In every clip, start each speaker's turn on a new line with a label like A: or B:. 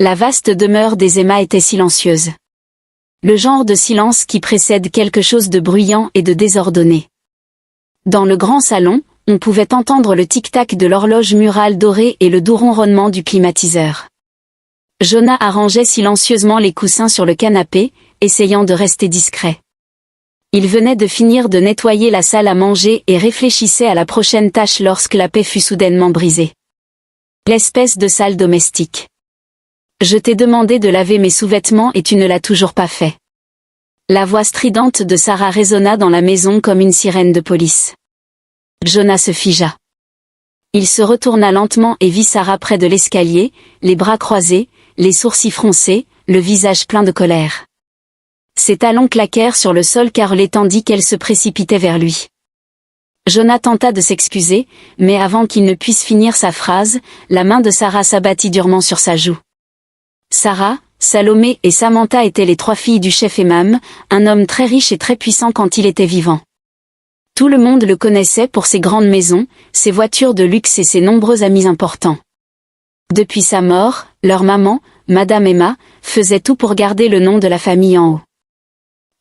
A: La vaste demeure des Emma était silencieuse. Le genre de silence qui précède quelque chose de bruyant et de désordonné. Dans le grand salon, on pouvait entendre le tic-tac de l'horloge murale dorée et le doux ronronnement du climatiseur. Jonah arrangeait silencieusement les coussins sur le canapé, essayant de rester discret. Il venait de finir de nettoyer la salle à manger et réfléchissait à la prochaine tâche lorsque la paix fut soudainement brisée. L'espèce de salle domestique. Je t'ai demandé de laver mes sous-vêtements et tu ne l'as toujours pas fait. La voix stridente de Sarah résonna dans la maison comme une sirène de police. Jonah se figea. Il se retourna lentement et vit Sarah près de l'escalier, les bras croisés, les sourcils froncés, le visage plein de colère. Ses talons claquèrent sur le sol car tandis qu'elle se précipitait vers lui. Jonah tenta de s'excuser, mais avant qu'il ne puisse finir sa phrase, la main de Sarah s'abattit durement sur sa joue. Sarah, Salomé et Samantha étaient les 3 filles du chef Imam, un homme très riche et très puissant quand il était vivant. Tout le monde le connaissait pour ses grandes maisons, ses voitures de luxe et ses nombreux amis importants. Depuis sa mort, leur maman, Madame Emma, faisait tout pour garder le nom de la famille en haut.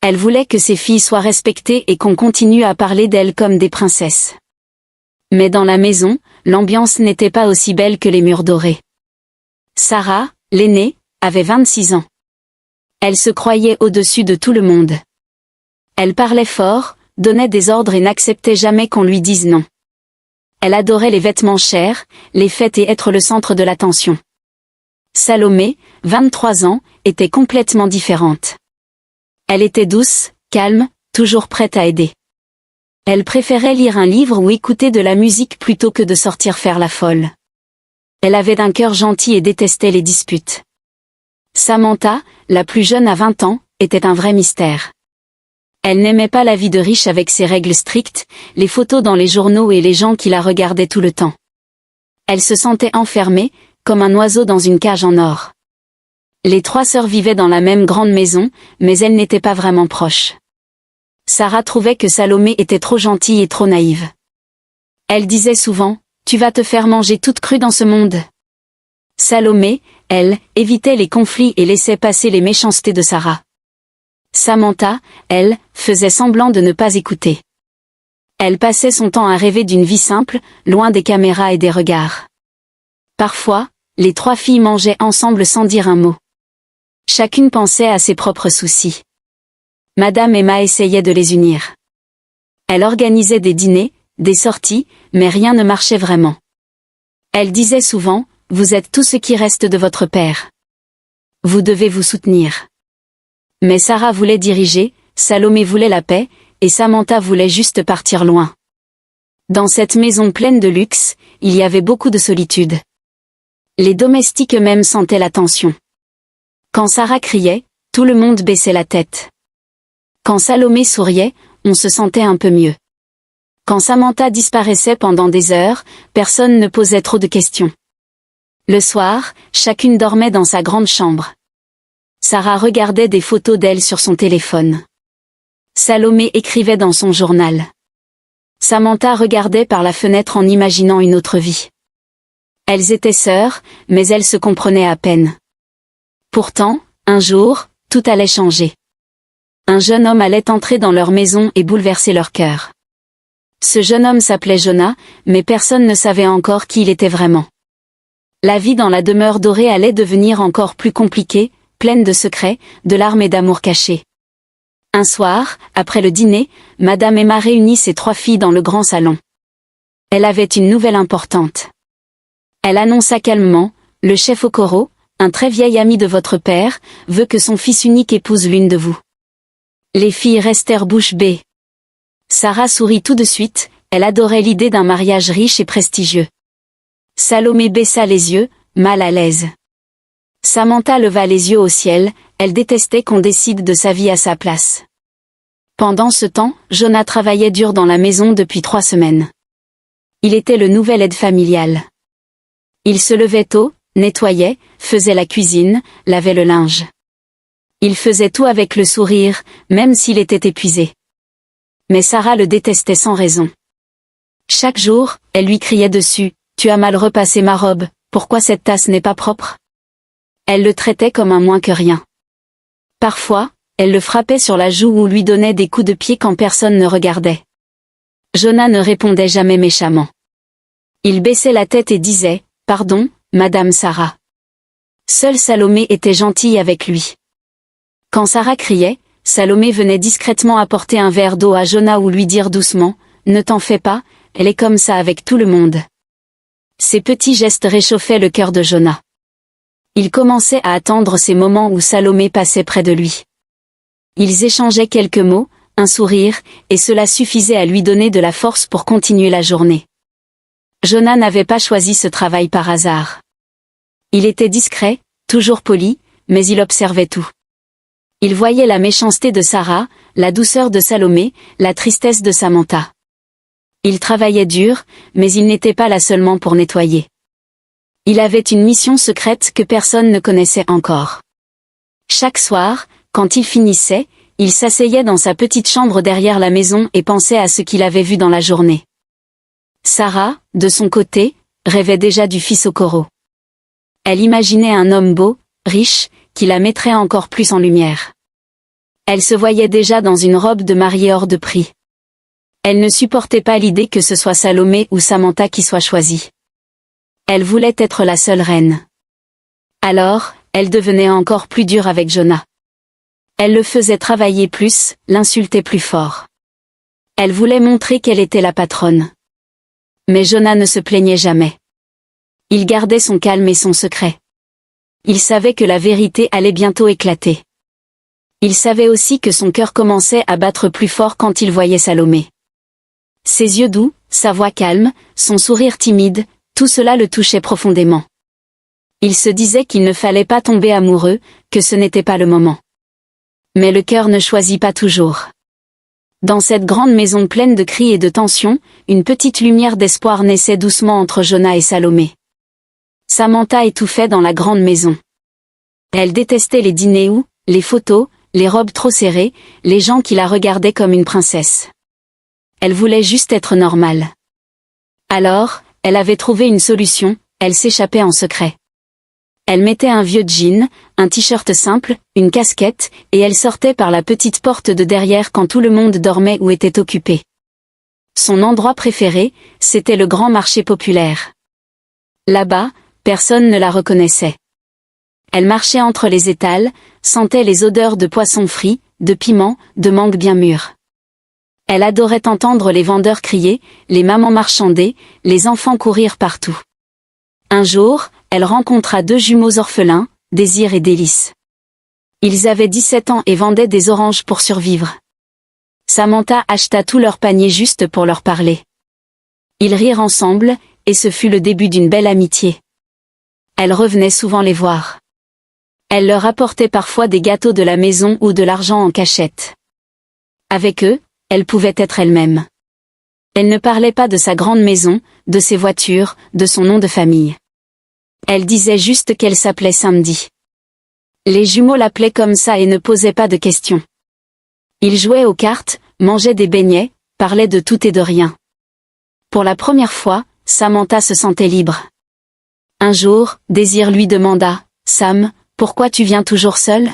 A: Elle voulait que ses filles soient respectées et qu'on continue à parler d'elles comme des princesses. Mais dans la maison, l'ambiance n'était pas aussi belle que les murs dorés. Sarah, l'aînée, avait 26 ans. Elle se croyait au-dessus de tout le monde. Elle parlait fort, donnait des ordres et n'acceptait jamais qu'on lui dise non. Elle adorait les vêtements chers, les fêtes et être le centre de l'attention. Salomé, 23 ans, était complètement différente. Elle était douce, calme, toujours prête à aider. Elle préférait lire un livre ou écouter de la musique plutôt que de sortir faire la folle. Elle avait un cœur gentil et détestait les disputes. Samantha, la plus jeune à 20 ans, était un vrai mystère. Elle n'aimait pas la vie de riche avec ses règles strictes, les photos dans les journaux et les gens qui la regardaient tout le temps. Elle se sentait enfermée, comme un oiseau dans une cage en or. Les 3 sœurs vivaient dans la même grande maison, mais elles n'étaient pas vraiment proches. Sarah trouvait que Salomé était trop gentille et trop naïve. Elle disait souvent, « Tu vas te faire manger toute crue dans ce monde ». Salomé, elle, évitait les conflits et laissait passer les méchancetés de Sarah. Samantha, elle, faisait semblant de ne pas écouter. Elle passait son temps à rêver d'une vie simple, loin des caméras et des regards. Parfois, les 3 filles mangeaient ensemble sans dire un mot. Chacune pensait à ses propres soucis. Madame Emma essayait de les unir. Elle organisait des dîners, des sorties, mais rien ne marchait vraiment. Elle disait souvent, « Vous êtes tout ce qui reste de votre père. Vous devez vous soutenir. » Mais Sarah voulait diriger, Salomé voulait la paix, et Samantha voulait juste partir loin. Dans cette maison pleine de luxe, il y avait beaucoup de solitude. Les domestiques eux-mêmes sentaient la tension. Quand Sarah criait, tout le monde baissait la tête. Quand Salomé souriait, on se sentait un peu mieux. Quand Samantha disparaissait pendant des heures, personne ne posait trop de questions. Le soir, chacune dormait dans sa grande chambre. Sarah regardait des photos d'elle sur son téléphone. Salomé écrivait dans son journal. Samantha regardait par la fenêtre en imaginant une autre vie. Elles étaient sœurs, mais elles se comprenaient à peine. Pourtant, un jour, tout allait changer. Un jeune homme allait entrer dans leur maison et bouleverser leur cœur. Ce jeune homme s'appelait Jonah, mais personne ne savait encore qui il était vraiment. La vie dans la demeure dorée allait devenir encore plus compliquée, pleine de secrets, de larmes et d'amour cachés. Un soir, après le dîner, Madame Emma réunit ses 3 filles dans le grand salon. Elle avait une nouvelle importante. Elle annonça calmement, « Le chef Okoro, un très vieil ami de votre père, veut que son fils unique épouse l'une de vous. » Les filles restèrent bouche bée. Sarah sourit tout de suite, elle adorait l'idée d'un mariage riche et prestigieux. Salomé baissa les yeux, mal à l'aise. Samantha leva les yeux au ciel, elle détestait qu'on décide de sa vie à sa place. Pendant ce temps, Jonah travaillait dur dans la maison depuis 3 semaines. Il était le nouvel aide familial. Il se levait tôt, nettoyait, faisait la cuisine, lavait le linge. Il faisait tout avec le sourire, même s'il était épuisé. Mais Sarah le détestait sans raison. Chaque jour, elle lui criait dessus, « Tu as mal repassé ma robe, pourquoi cette tasse n'est pas propre ?» Elle le traitait comme un moins que rien. Parfois, elle le frappait sur la joue ou lui donnait des coups de pied quand personne ne regardait. Jonah ne répondait jamais méchamment. Il baissait la tête et disait « Pardon, Madame Sarah ». Seule Salomé était gentille avec lui. Quand Sarah criait, Salomé venait discrètement apporter un verre d'eau à Jonah ou lui dire doucement « Ne t'en fais pas, elle est comme ça avec tout le monde ». Ces petits gestes réchauffaient le cœur de Jonah. Il commençait à attendre ces moments où Salomé passait près de lui. Ils échangeaient quelques mots, un sourire, et cela suffisait à lui donner de la force pour continuer la journée. Jonah n'avait pas choisi ce travail par hasard. Il était discret, toujours poli, mais il observait tout. Il voyait la méchanceté de Sarah, la douceur de Salomé, la tristesse de Samantha. Il travaillait dur, mais il n'était pas là seulement pour nettoyer. Il avait une mission secrète que personne ne connaissait encore. Chaque soir, quand il finissait, il s'asseyait dans sa petite chambre derrière la maison et pensait à ce qu'il avait vu dans la journée. Sarah, de son côté, rêvait déjà du fils au coraux. Elle imaginait un homme beau, riche, qui la mettrait encore plus en lumière. Elle se voyait déjà dans une robe de mariée hors de prix. Elle ne supportait pas l'idée que ce soit Salomé ou Samantha qui soit choisie. Elle voulait être la seule reine. Alors, elle devenait encore plus dure avec Jonah. Elle le faisait travailler plus, l'insultait plus fort. Elle voulait montrer qu'elle était la patronne. Mais Jonah ne se plaignait jamais. Il gardait son calme et son secret. Il savait que la vérité allait bientôt éclater. Il savait aussi que son cœur commençait à battre plus fort quand il voyait Salomé. Ses yeux doux, sa voix calme, son sourire timide, tout cela le touchait profondément. Il se disait qu'il ne fallait pas tomber amoureux, que ce n'était pas le moment. Mais le cœur ne choisit pas toujours. Dans cette grande maison pleine de cris et de tensions, une petite lumière d'espoir naissait doucement entre Jonah et Salomé. Samantha étouffait dans la grande maison. Elle détestait les dîners où, les photos, les robes trop serrées, les gens qui la regardaient comme une princesse. Elle voulait juste être normale. Alors, elle avait trouvé une solution, elle s'échappait en secret. Elle mettait un vieux jean, un t-shirt simple, une casquette, et elle sortait par la petite porte de derrière quand tout le monde dormait ou était occupé. Son endroit préféré, c'était le grand marché populaire. Là-bas, personne ne la reconnaissait. Elle marchait entre les étals, sentait les odeurs de poissons frits, de piments, de mangues bien mûres. Elle adorait entendre les vendeurs crier, les mamans marchander, les enfants courir partout. Un jour, elle rencontra deux jumeaux orphelins, Désir et Délice. Ils avaient 17 ans et vendaient des oranges pour survivre. Samantha acheta tout leur panier juste pour leur parler. Ils rirent ensemble, et ce fut le début d'une belle amitié. Elle revenait souvent les voir. Elle leur apportait parfois des gâteaux de la maison ou de l'argent en cachette. Avec eux, elle pouvait être elle-même. Elle ne parlait pas de sa grande maison, de ses voitures, de son nom de famille. Elle disait juste qu'elle s'appelait Samedi. Les jumeaux l'appelaient comme ça et ne posaient pas de questions. Ils jouaient aux cartes, mangeaient des beignets, parlaient de tout et de rien. Pour la première fois, Samantha se sentait libre. Un jour, Désir lui demanda « Sam, pourquoi tu viens toujours seule?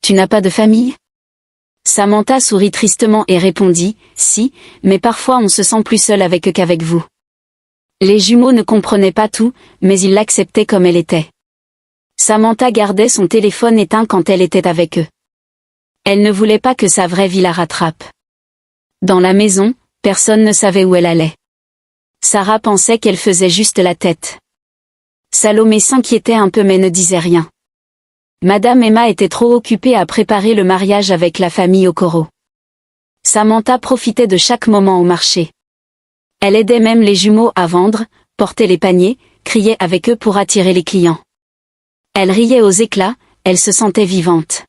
A: Tu n'as pas de famille ?» Samantha sourit tristement et répondit « Si, mais parfois on se sent plus seul avec eux qu'avec vous. » Les jumeaux ne comprenaient pas tout, mais ils l'acceptaient comme elle était. Samantha gardait son téléphone éteint quand elle était avec eux. Elle ne voulait pas que sa vraie vie la rattrape. Dans la maison, personne ne savait où elle allait. Sarah pensait qu'elle faisait juste la tête. Salomé s'inquiétait un peu mais ne disait rien. Madame Emma était trop occupée à préparer le mariage avec la famille au coraux. Samantha profitait de chaque moment au marché. Elle aidait même les jumeaux à vendre, portait les paniers, criait avec eux pour attirer les clients. Elle riait aux éclats, elle se sentait vivante.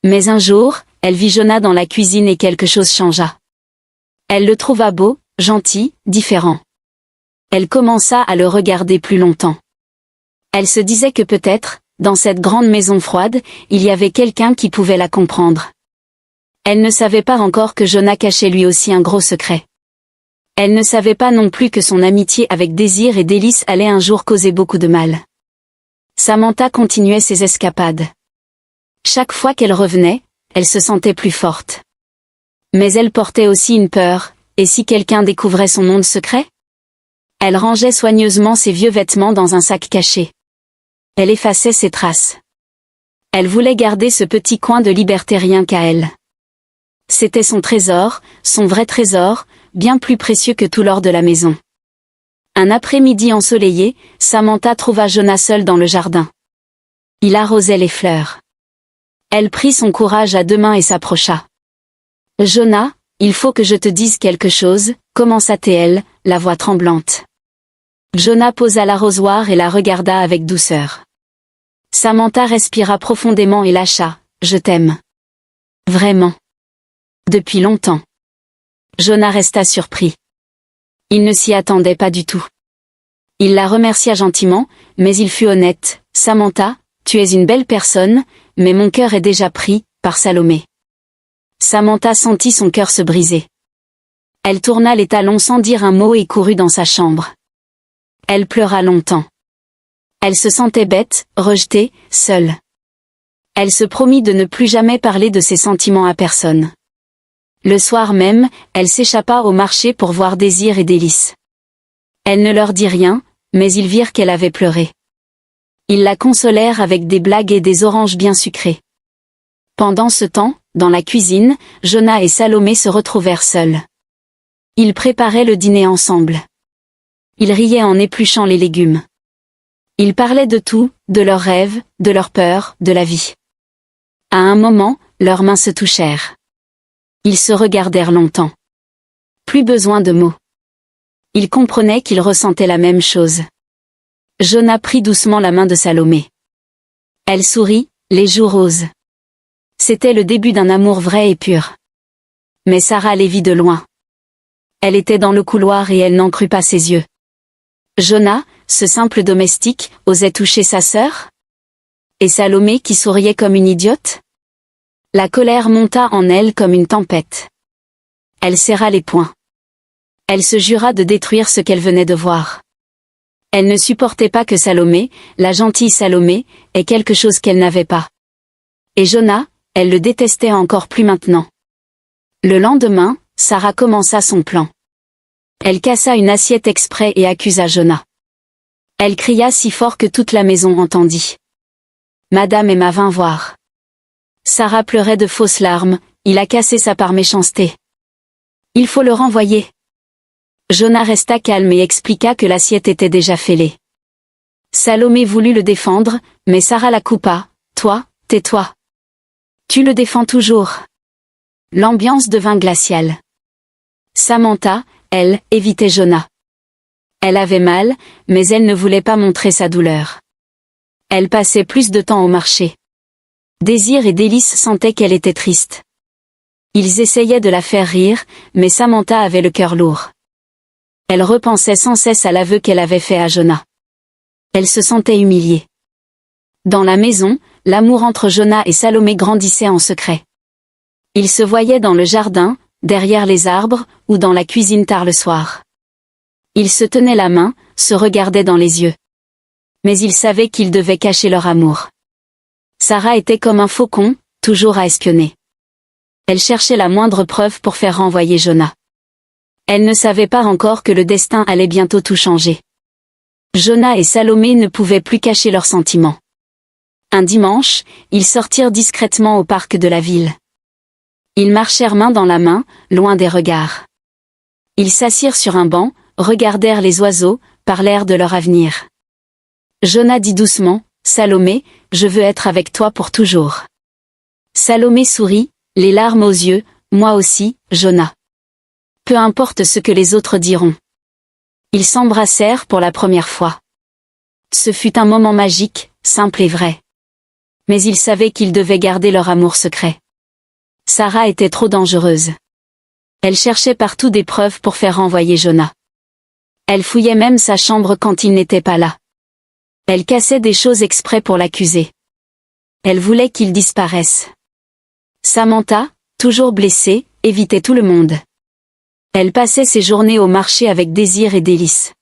A: Mais un jour, elle vit Jonah dans la cuisine et quelque chose changea. Elle le trouva beau, gentil, différent. Elle commença à le regarder plus longtemps. Elle se disait que peut-être, dans cette grande maison froide, il y avait quelqu'un qui pouvait la comprendre. Elle ne savait pas encore que Jonah cachait lui aussi un gros secret. Elle ne savait pas non plus que son amitié avec Désir et Délice allait un jour causer beaucoup de mal. Samantha continuait ses escapades. Chaque fois qu'elle revenait, elle se sentait plus forte. Mais elle portait aussi une peur, et si quelqu'un découvrait son monde secret? Elle rangeait soigneusement ses vieux vêtements dans un sac caché. Elle effaçait ses traces. Elle voulait garder ce petit coin de liberté rien qu'à elle. C'était son trésor, son vrai trésor, bien plus précieux que tout l'or de la maison. Un après-midi ensoleillé, Samantha trouva Jonah seul dans le jardin. Il arrosait les fleurs. Elle prit son courage à deux mains et s'approcha. « Jonah, il faut que je te dise quelque chose », commença-t-elle, la voix tremblante. Jonah posa l'arrosoir et la regarda avec douceur. Samantha respira profondément et lâcha « Je t'aime. » « Vraiment. » « Depuis longtemps. » Jonah resta surpris. Il ne s'y attendait pas du tout. Il la remercia gentiment, mais il fut honnête. « Samantha, tu es une belle personne, mais mon cœur est déjà pris, par Salomé. » Samantha sentit son cœur se briser. Elle tourna les talons sans dire un mot et courut dans sa chambre. Elle pleura longtemps. Elle se sentait bête, rejetée, seule. Elle se promit de ne plus jamais parler de ses sentiments à personne. Le soir même, elle s'échappa au marché pour voir Désir et Délice. Elle ne leur dit rien, mais ils virent qu'elle avait pleuré. Ils la consolèrent avec des blagues et des oranges bien sucrées. Pendant ce temps, dans la cuisine, Jonah et Salomé se retrouvèrent seuls. Ils préparaient le dîner ensemble. Ils riaient en épluchant les légumes. Ils parlaient de tout, de leurs rêves, de leurs peurs, de la vie. À un moment, leurs mains se touchèrent. Ils se regardèrent longtemps. Plus besoin de mots. Ils comprenaient qu'ils ressentaient la même chose. Jonah prit doucement la main de Salomé. Elle sourit, les joues roses. C'était le début d'un amour vrai et pur. Mais Sarah les vit de loin. Elle était dans le couloir et elle n'en crut pas ses yeux. Jonah, ce simple domestique, osait toucher sa sœur? Et Salomé qui souriait comme une idiote? La colère monta en elle comme une tempête. Elle serra les poings. Elle se jura de détruire ce qu'elle venait de voir. Elle ne supportait pas que Salomé, la gentille Salomé, ait quelque chose qu'elle n'avait pas. Et Jonah, elle le détestait encore plus maintenant. Le lendemain, Sarah commença son plan. Elle cassa une assiette exprès et accusa Jonah. Elle cria si fort que toute la maison entendit. Madame Emma vint voir. Sarah pleurait de fausses larmes, il a cassé ça par méchanceté. Il faut le renvoyer. Jonah resta calme et expliqua que l'assiette était déjà fêlée. Salomé voulut le défendre, mais Sarah la coupa. Toi, tais-toi. Tu le défends toujours. L'ambiance devint glaciale. Samantha, elle, évitait Jonah. Elle avait mal, mais elle ne voulait pas montrer sa douleur. Elle passait plus de temps au marché. Désir et Délice sentaient qu'elle était triste. Ils essayaient de la faire rire, mais Samantha avait le cœur lourd. Elle repensait sans cesse à l'aveu qu'elle avait fait à Jonah. Elle se sentait humiliée. Dans la maison, l'amour entre Jonah et Salomé grandissait en secret. Ils se voyaient dans le jardin, derrière les arbres, ou dans la cuisine tard le soir. Ils se tenaient la main, se regardaient dans les yeux. Mais ils savaient qu'ils devaient cacher leur amour. Sarah était comme un faucon, toujours à espionner. Elle cherchait la moindre preuve pour faire renvoyer Jonah. Elle ne savait pas encore que le destin allait bientôt tout changer. Jonah et Salomé ne pouvaient plus cacher leurs sentiments. Un dimanche, ils sortirent discrètement au parc de la ville. Ils marchèrent main dans la main, loin des regards. Ils s'assirent sur un banc, regardèrent les oiseaux, parlèrent de leur avenir. Jonah dit doucement, « Salomé, je veux être avec toi pour toujours. » Salomé sourit, les larmes aux yeux, « Moi aussi, Jonah. » Peu importe ce que les autres diront. Ils s'embrassèrent pour la première fois. Ce fut un moment magique, simple et vrai. Mais ils savaient qu'ils devaient garder leur amour secret. Sarah était trop dangereuse. Elle cherchait partout des preuves pour faire renvoyer Jonah. Elle fouillait même sa chambre quand il n'était pas là. Elle cassait des choses exprès pour l'accuser. Elle voulait qu'il disparaisse. Samantha, toujours blessée, évitait tout le monde. Elle passait ses journées au marché avec Désir et Délice.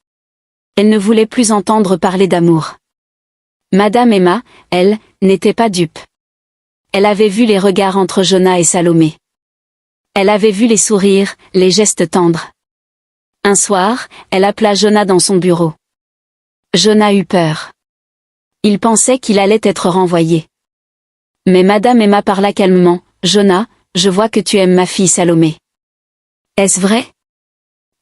A: Elle ne voulait plus entendre parler d'amour. Madame Emma, elle, n'était pas dupe. Elle avait vu les regards entre Jonah et Salomé. Elle avait vu les sourires, les gestes tendres. Un soir, elle appela Jonah dans son bureau. Jonah eut peur. Il pensait qu'il allait être renvoyé. Mais Madame Emma parla calmement. Jonah, je vois que tu aimes ma fille Salomé. Est-ce vrai?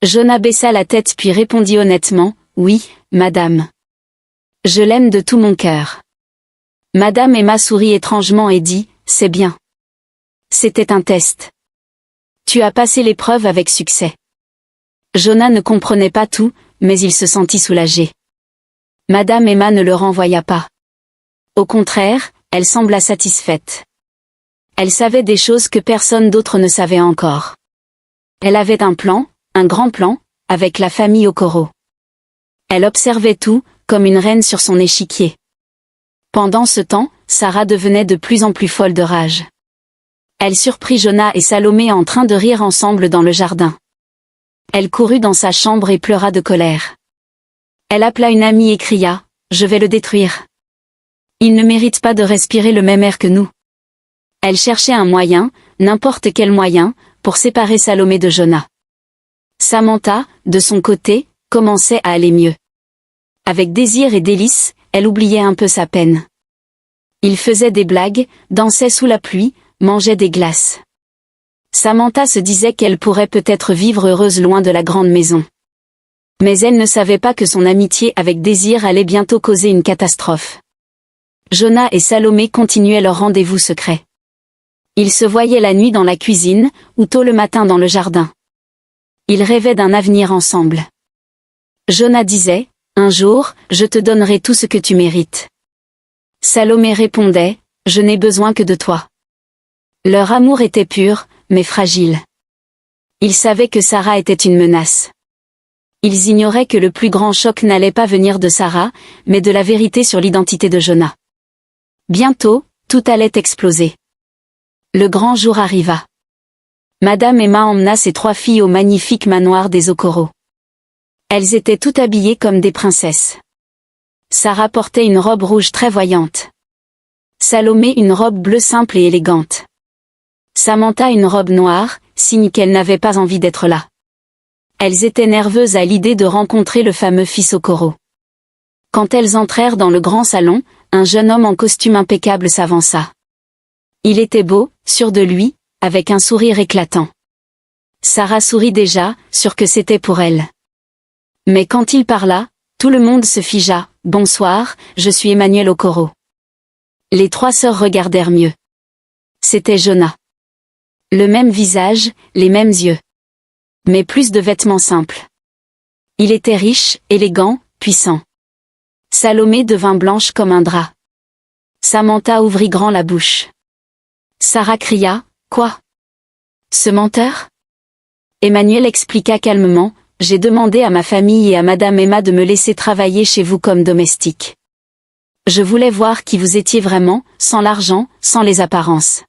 A: Jonah baissa la tête puis répondit honnêtement, oui, madame. Je l'aime de tout mon cœur. Madame Emma sourit étrangement et dit, c'est bien. C'était un test. Tu as passé l'épreuve avec succès. Jonah ne comprenait pas tout, mais il se sentit soulagé. Madame Emma ne le renvoya pas. Au contraire, elle sembla satisfaite. Elle savait des choses que personne d'autre ne savait encore. Elle avait un plan, un grand plan, avec la famille Okoro. Elle observait tout, comme une reine sur son échiquier. Pendant ce temps, Sarah devenait de plus en plus folle de rage. Elle surprit Jonah et Salomé en train de rire ensemble dans le jardin. Elle courut dans sa chambre et pleura de colère. Elle appela une amie et cria, « Je vais le détruire. Il ne mérite pas de respirer le même air que nous. » Elle cherchait un moyen, n'importe quel moyen, pour séparer Salomé de Jonah. Samantha, de son côté, commençait à aller mieux. Avec désir et délice, elle oubliait un peu sa peine. Il faisait des blagues, dansait sous la pluie, mangeait des glaces. Samantha se disait qu'elle pourrait peut-être vivre heureuse loin de la grande maison. Mais elle ne savait pas que son amitié avec Désir allait bientôt causer une catastrophe. Jonah et Salomé continuaient leur rendez-vous secret. Ils se voyaient la nuit dans la cuisine, ou tôt le matin dans le jardin. Ils rêvaient d'un avenir ensemble. Jonah disait, « Un jour, je te donnerai tout ce que tu mérites. » Salomé répondait, « Je n'ai besoin que de toi. » Leur amour était pur, mais fragile. Ils savaient que Sarah était une menace. Ils ignoraient que le plus grand choc n'allait pas venir de Sarah, mais de la vérité sur l'identité de Jonah. Bientôt, tout allait exploser. Le grand jour arriva. Madame Emma emmena ses 3 filles au magnifique manoir des Okoro. Elles étaient toutes habillées comme des princesses. Sarah portait une robe rouge très voyante. Salomé une robe bleue simple et élégante. Samantha une robe noire, signe qu'elle n'avait pas envie d'être là. Elles étaient nerveuses à l'idée de rencontrer le fameux fils Okoro. Quand elles entrèrent dans le grand salon, un jeune homme en costume impeccable s'avança. Il était beau, sûr de lui, avec un sourire éclatant. Sarah sourit déjà, sûre que c'était pour elle. Mais quand il parla, tout le monde se figea. « Bonsoir, je suis Emmanuel Okoro. » Les 3 sœurs regardèrent mieux. C'était Jonah. Le même visage, les mêmes yeux. Mais plus de vêtements simples. Il était riche, élégant, puissant. Salomé devint blanche comme un drap. Samantha ouvrit grand la bouche. Sarah cria, « Quoi? Ce menteur ?» Emmanuel expliqua calmement, « J'ai demandé à ma famille et à Madame Emma de me laisser travailler chez vous comme domestique. Je voulais voir qui vous étiez vraiment, sans l'argent, sans les apparences. »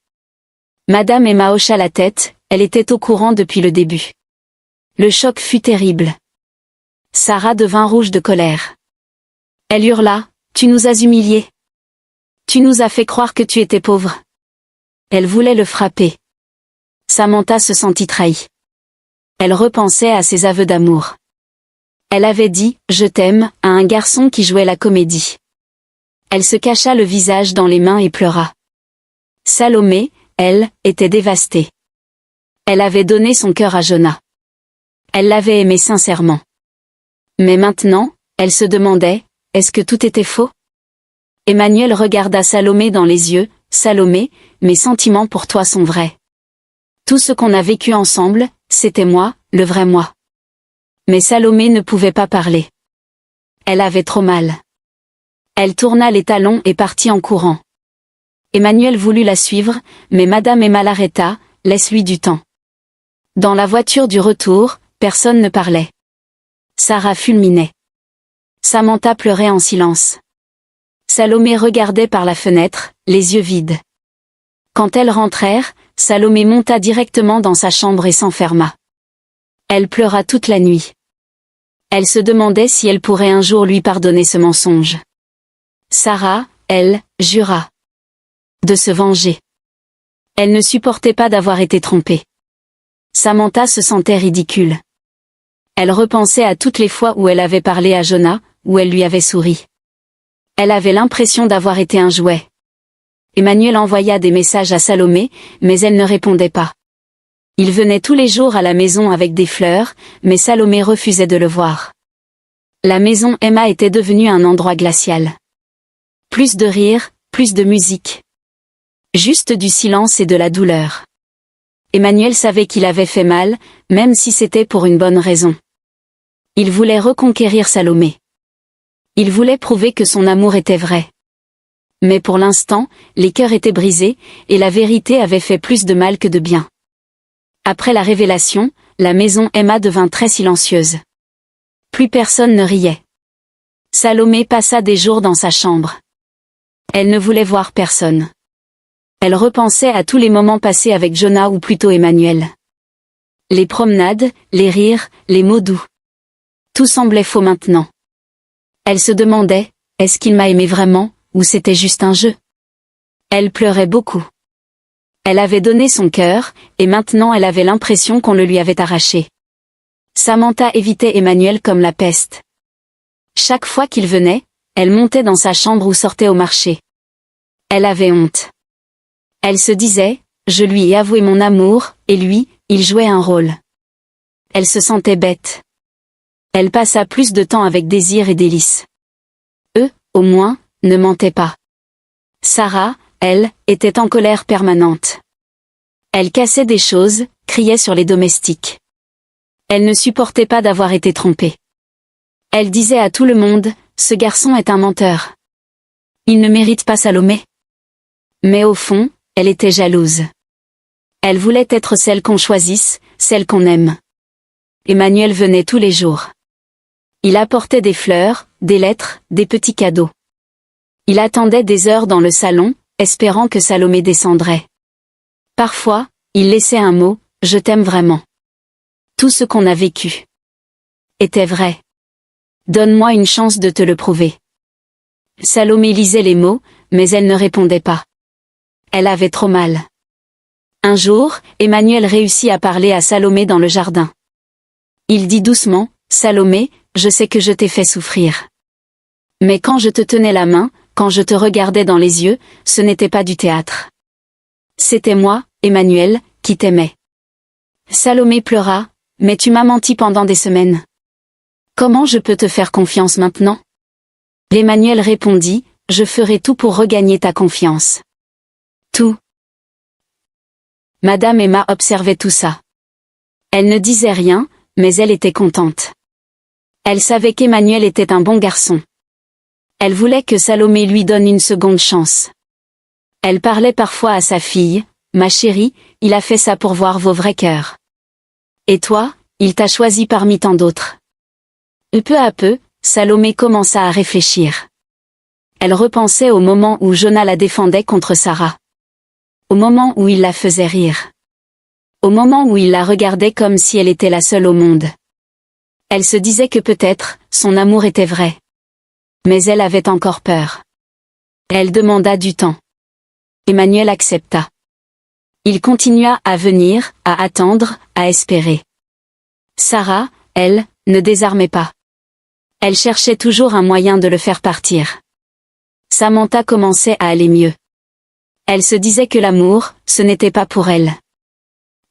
A: Madame Emma hocha la tête, elle était au courant depuis le début. Le choc fut terrible. Sarah devint rouge de colère. Elle hurla, « Tu nous as humiliés. Tu nous as fait croire que tu étais pauvre. » Elle voulait le frapper. Samantha se sentit trahie. Elle repensait à ses aveux d'amour. Elle avait dit « Je t'aime » à un garçon qui jouait la comédie. Elle se cacha le visage dans les mains et pleura. Salomé, elle, était dévastée. Elle avait donné son cœur à Jonah. Elle l'avait aimé sincèrement. Mais maintenant, elle se demandait, est-ce que tout était faux? Emmanuel regarda Salomé dans les yeux, « Salomé, mes sentiments pour toi sont vrais. Tout ce qu'on a vécu ensemble, c'était moi, le vrai moi. » Mais Salomé ne pouvait pas parler. Elle avait trop mal. Elle tourna les talons et partit en courant. Emmanuel voulut la suivre, mais Madame Emma l'arrêta, « Laisse-lui du temps. » Dans la voiture du retour, personne ne parlait. Sarah fulminait. Samantha pleurait en silence. Salomé regardait par la fenêtre, les yeux vides. Quand elles rentrèrent, Salomé monta directement dans sa chambre et s'enferma. Elle pleura toute la nuit. Elle se demandait si elle pourrait un jour lui pardonner ce mensonge. Sarah, elle, jura de se venger. Elle ne supportait pas d'avoir été trompée. Samantha se sentait ridicule. Elle repensait à toutes les fois où elle avait parlé à Jonah, où elle lui avait souri. Elle avait l'impression d'avoir été un jouet. Emmanuel envoya des messages à Salomé, mais elle ne répondait pas. Il venait tous les jours à la maison avec des fleurs, mais Salomé refusait de le voir. La maison Emma était devenue un endroit glacial. Plus de rire, plus de musique. Juste du silence et de la douleur. Emmanuel savait qu'il avait fait mal, même si c'était pour une bonne raison. Il voulait reconquérir Salomé. Il voulait prouver que son amour était vrai. Mais pour l'instant, les cœurs étaient brisés, et la vérité avait fait plus de mal que de bien. Après la révélation, la maison Emma devint très silencieuse. Plus personne ne riait. Salomé passa des jours dans sa chambre. Elle ne voulait voir personne. Elle repensait à tous les moments passés avec Jonah ou plutôt Emmanuel. Les promenades, les rires, les mots doux. Tout semblait faux maintenant. Elle se demandait, est-ce qu'il m'a aimé vraiment, ou c'était juste un jeu? Elle pleurait beaucoup. Elle avait donné son cœur, et maintenant elle avait l'impression qu'on le lui avait arraché. Samantha évitait Emmanuel comme la peste. Chaque fois qu'il venait, elle montait dans sa chambre ou sortait au marché. Elle avait honte. Elle se disait, je lui ai avoué mon amour, et lui, il jouait un rôle. Elle se sentait bête. Elle passa plus de temps avec Désir et Délice. Eux, au moins, ne mentaient pas. Sarah, elle, était en colère permanente. Elle cassait des choses, criait sur les domestiques. Elle ne supportait pas d'avoir été trompée. Elle disait à tout le monde, ce garçon est un menteur. Il ne mérite pas Salomé. Mais au fond, elle était jalouse. Elle voulait être celle qu'on choisisse, celle qu'on aime. Emmanuel venait tous les jours. Il apportait des fleurs, des lettres, des petits cadeaux. Il attendait des heures dans le salon, espérant que Salomé descendrait. Parfois, il laissait un mot, je t'aime vraiment. Tout ce qu'on a vécu était vrai. Donne-moi une chance de te le prouver. Salomé lisait les mots, mais elle ne répondait pas. Elle avait trop mal. Un jour, Emmanuel réussit à parler à Salomé dans le jardin. Il dit doucement, Salomé, je sais que je t'ai fait souffrir. Mais quand je te tenais la main, quand je te regardais dans les yeux, ce n'était pas du théâtre. C'était moi, Emmanuel, qui t'aimais. Salomé pleura, mais tu m'as menti pendant des semaines. Comment je peux te faire confiance maintenant? Emmanuel répondit, je ferai tout pour regagner ta confiance. Tout. Madame Emma observait tout ça. Elle ne disait rien, mais elle était contente. Elle savait qu'Emmanuel était un bon garçon. Elle voulait que Salomé lui donne une seconde chance. Elle parlait parfois à sa fille, ma chérie, il a fait ça pour voir vos vrais cœurs. Et toi, il t'a choisi parmi tant d'autres. Peu à peu, Salomé commença à réfléchir. Elle repensait au moment où Jonah la défendait contre Sarah. Au moment où il la faisait rire. Au moment où il la regardait comme si elle était la seule au monde. Elle se disait que peut-être, son amour était vrai. Mais elle avait encore peur. Elle demanda du temps. Emmanuel accepta. Il continua à venir, à attendre, à espérer. Sarah, elle, ne désarmait pas. Elle cherchait toujours un moyen de le faire partir. Samantha commençait à aller mieux. Elle se disait que l'amour, ce n'était pas pour elle.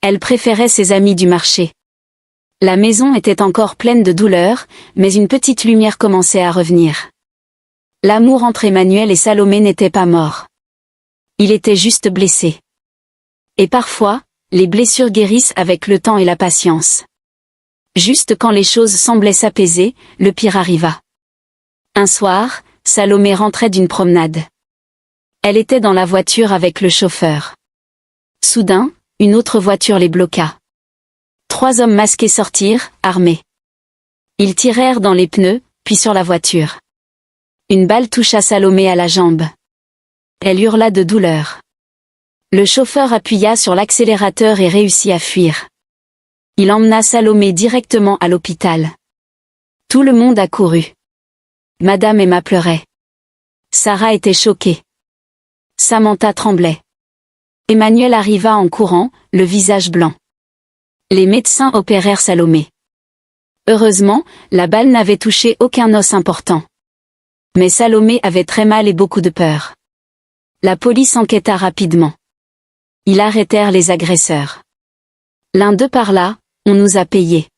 A: Elle préférait ses amis du marché. La maison était encore pleine de douleur, mais une petite lumière commençait à revenir. L'amour entre Emmanuel et Salomé n'était pas mort. Il était juste blessé. Et parfois, les blessures guérissent avec le temps et la patience. Juste quand les choses semblaient s'apaiser, le pire arriva. Un soir, Salomé rentrait d'une promenade. Elle était dans la voiture avec le chauffeur. Soudain, une autre voiture les bloqua. 3 hommes masqués sortirent, armés. Ils tirèrent dans les pneus, puis sur la voiture. Une balle toucha Salomé à la jambe. Elle hurla de douleur. Le chauffeur appuya sur l'accélérateur et réussit à fuir. Il emmena Salomé directement à l'hôpital. Tout le monde accourut. Madame Emma pleurait. Sarah était choquée. Samantha tremblait. Emmanuel arriva en courant, le visage blanc. Les médecins opérèrent Salomé. Heureusement, la balle n'avait touché aucun os important. Mais Salomé avait très mal et beaucoup de peur. La police enquêta rapidement. Ils arrêtèrent les agresseurs. L'un d'eux parla, on nous a payé.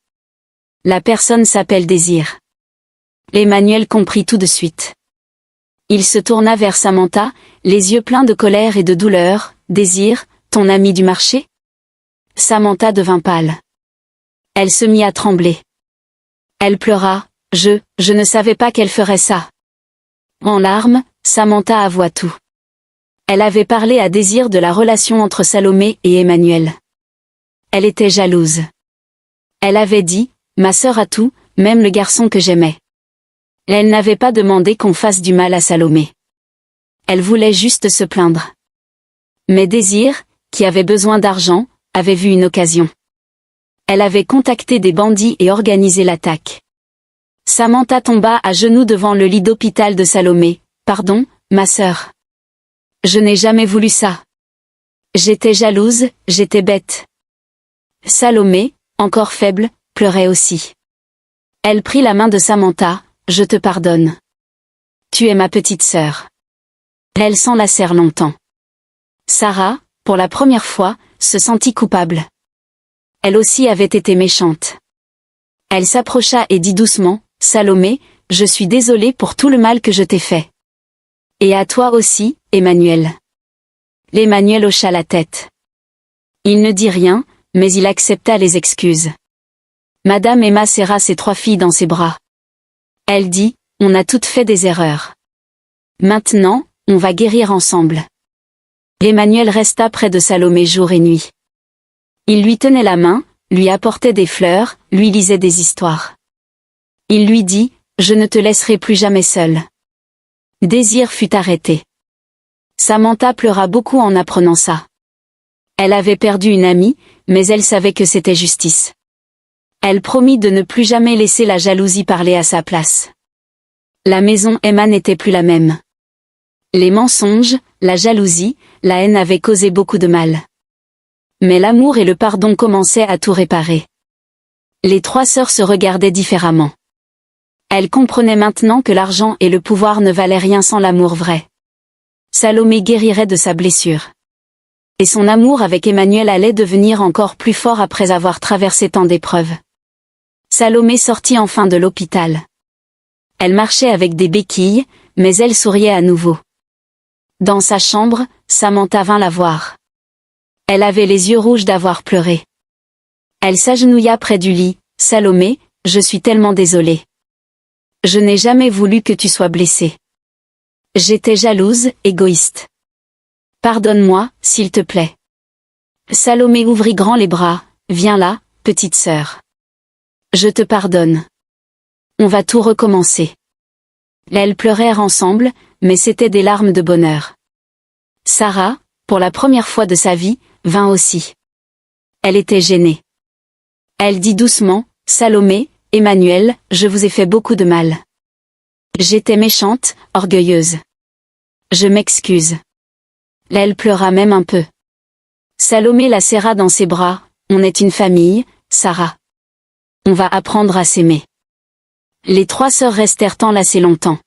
A: La personne s'appelle Désir. Emmanuel comprit tout de suite. Il se tourna vers Samantha, les yeux pleins de colère et de douleur. Désir, ton ami du marché? Samantha devint pâle. Elle se mit à trembler. Elle pleura, je ne savais pas qu'elle ferait ça. En larmes, Samantha avoua tout. Elle avait parlé à Désir de la relation entre Salomé et Emmanuel. Elle était jalouse. Elle avait dit, ma sœur a tout, même le garçon que j'aimais. Elle n'avait pas demandé qu'on fasse du mal à Salomé. Elle voulait juste se plaindre. Mais Désir, qui avait besoin d'argent, avait vu une occasion. Elle avait contacté des bandits et organisé l'attaque. Samantha tomba à genoux devant le lit d'hôpital de Salomé. Pardon, ma sœur. Je n'ai jamais voulu ça. J'étais jalouse, j'étais bête. Salomé, encore faible, pleurait aussi. Elle prit la main de Samantha, je te pardonne. Tu es ma petite sœur. Elle s'enlacèrent longtemps. Sarah, pour la première fois, se sentit coupable. Elle aussi avait été méchante. Elle s'approcha et dit doucement, Salomé, je suis désolée pour tout le mal que je t'ai fait. Et à toi aussi, Emmanuel. Emmanuel hocha la tête. Il ne dit rien, mais il accepta les excuses. Madame Emma serra ses 3 filles dans ses bras. Elle dit, on a toutes fait des erreurs. Maintenant, on va guérir ensemble. Emmanuel resta près de Salomé jour et nuit. Il lui tenait la main, lui apportait des fleurs, lui lisait des histoires. Il lui dit, je ne te laisserai plus jamais seule. Désir fut arrêté. Samantha pleura beaucoup en apprenant ça. Elle avait perdu une amie, mais elle savait que c'était justice. Elle promit de ne plus jamais laisser la jalousie parler à sa place. La maison Emma n'était plus la même. Les mensonges, la jalousie, la haine avaient causé beaucoup de mal. Mais l'amour et le pardon commençaient à tout réparer. Les 3 sœurs se regardaient différemment. Elles comprenaient maintenant que l'argent et le pouvoir ne valaient rien sans l'amour vrai. Salomé guérirait de sa blessure. Et son amour avec Emmanuel allait devenir encore plus fort après avoir traversé tant d'épreuves. Salomé sortit enfin de l'hôpital. Elle marchait avec des béquilles, mais elle souriait à nouveau. Dans sa chambre, Samantha vint la voir. Elle avait les yeux rouges d'avoir pleuré. Elle s'agenouilla près du lit. Salomé, je suis tellement désolée. Je n'ai jamais voulu que tu sois blessée. J'étais jalouse, égoïste. Pardonne-moi, s'il te plaît. Salomé ouvrit grand les bras. Viens là, petite sœur. Je te pardonne. On va tout recommencer. Elles pleurèrent ensemble, mais c'étaient des larmes de bonheur. Sarah, pour la première fois de sa vie, vint aussi. Elle était gênée. Elle dit doucement, Salomé, Emmanuel, je vous ai fait beaucoup de mal. J'étais méchante, orgueilleuse. Je m'excuse. Elle pleura même un peu. Salomé la serra dans ses bras, on est une famille, Sarah. On va apprendre à s'aimer. Les 3 sœurs restèrent enlacées longtemps.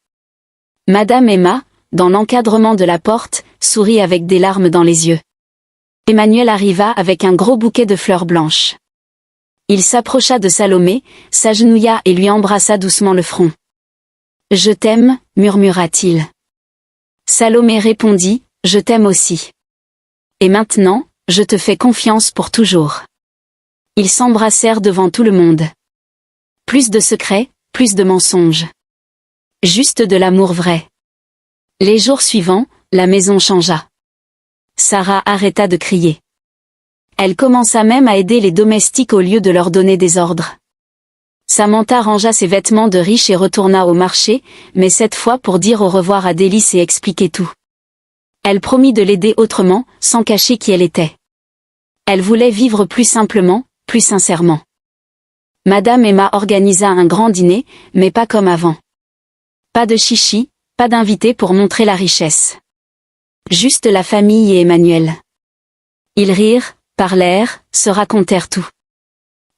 A: Madame Emma, dans l'encadrement de la porte, sourit avec des larmes dans les yeux. Emmanuel arriva avec un gros bouquet de fleurs blanches. Il s'approcha de Salomé, s'agenouilla et lui embrassa doucement le front. « Je t'aime, murmura-t-il. Salomé répondit, « Je t'aime aussi. Et maintenant, je te fais confiance pour toujours. » Ils s'embrassèrent devant tout le monde. Plus de secrets, plus de mensonges. Juste de l'amour vrai. Les jours suivants, la maison changea. Sarah arrêta de crier. Elle commença même à aider les domestiques au lieu de leur donner des ordres. Samantha rangea ses vêtements de riche et retourna au marché, mais cette fois pour dire au revoir à Délice et expliquer tout. Elle promit de l'aider autrement, sans cacher qui elle était. Elle voulait vivre plus simplement, plus sincèrement. Madame Emma organisa un grand dîner, mais pas comme avant. Pas de chichi, pas d'invités pour montrer la richesse. Juste la famille et Emmanuel. Ils rirent, parlèrent, se racontèrent tout.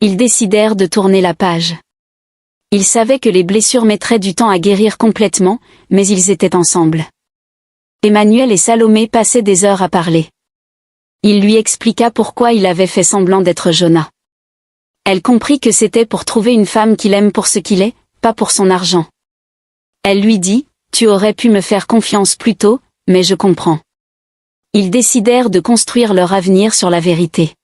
A: Ils décidèrent de tourner la page. Ils savaient que les blessures mettraient du temps à guérir complètement, mais ils étaient ensemble. Emmanuel et Salomé passaient des heures à parler. Il lui expliqua pourquoi il avait fait semblant d'être Jonas. Elle comprit que c'était pour trouver une femme qu'il aime pour ce qu'il est, pas pour son argent. Elle lui dit, « Tu aurais pu me faire confiance plus tôt, mais je comprends. » Ils décidèrent de construire leur avenir sur la vérité.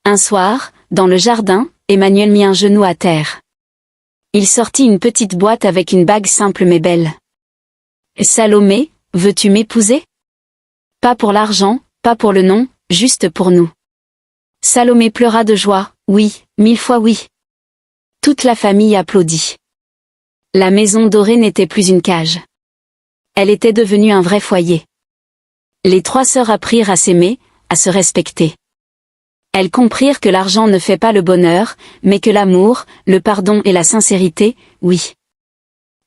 A: Un soir, dans le jardin, Emmanuel mit un genou à terre. Il sortit une petite boîte avec une bague simple mais belle. « Salomé, veux-tu m'épouser ? Pas pour l'argent, pas pour le nom, juste pour nous. » Salomé pleura de joie, « Oui, 1000 fois oui. » Toute la famille applaudit. La maison dorée n'était plus une cage. Elle était devenue un vrai foyer. Les 3 sœurs apprirent à s'aimer, à se respecter. Elles comprirent que l'argent ne fait pas le bonheur, mais que l'amour, le pardon et la sincérité, oui.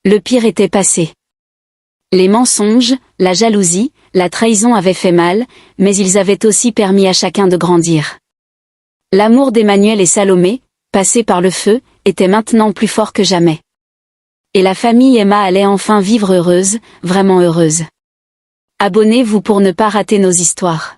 A: Le pire était passé. Les mensonges, la jalousie, la trahison avaient fait mal, mais ils avaient aussi permis à chacun de grandir. L'amour d'Emmanuel et Salomé, passé par le feu, était maintenant plus fort que jamais. Et la famille Emma allait enfin vivre heureuse, vraiment heureuse. Abonnez-vous pour ne pas rater nos histoires.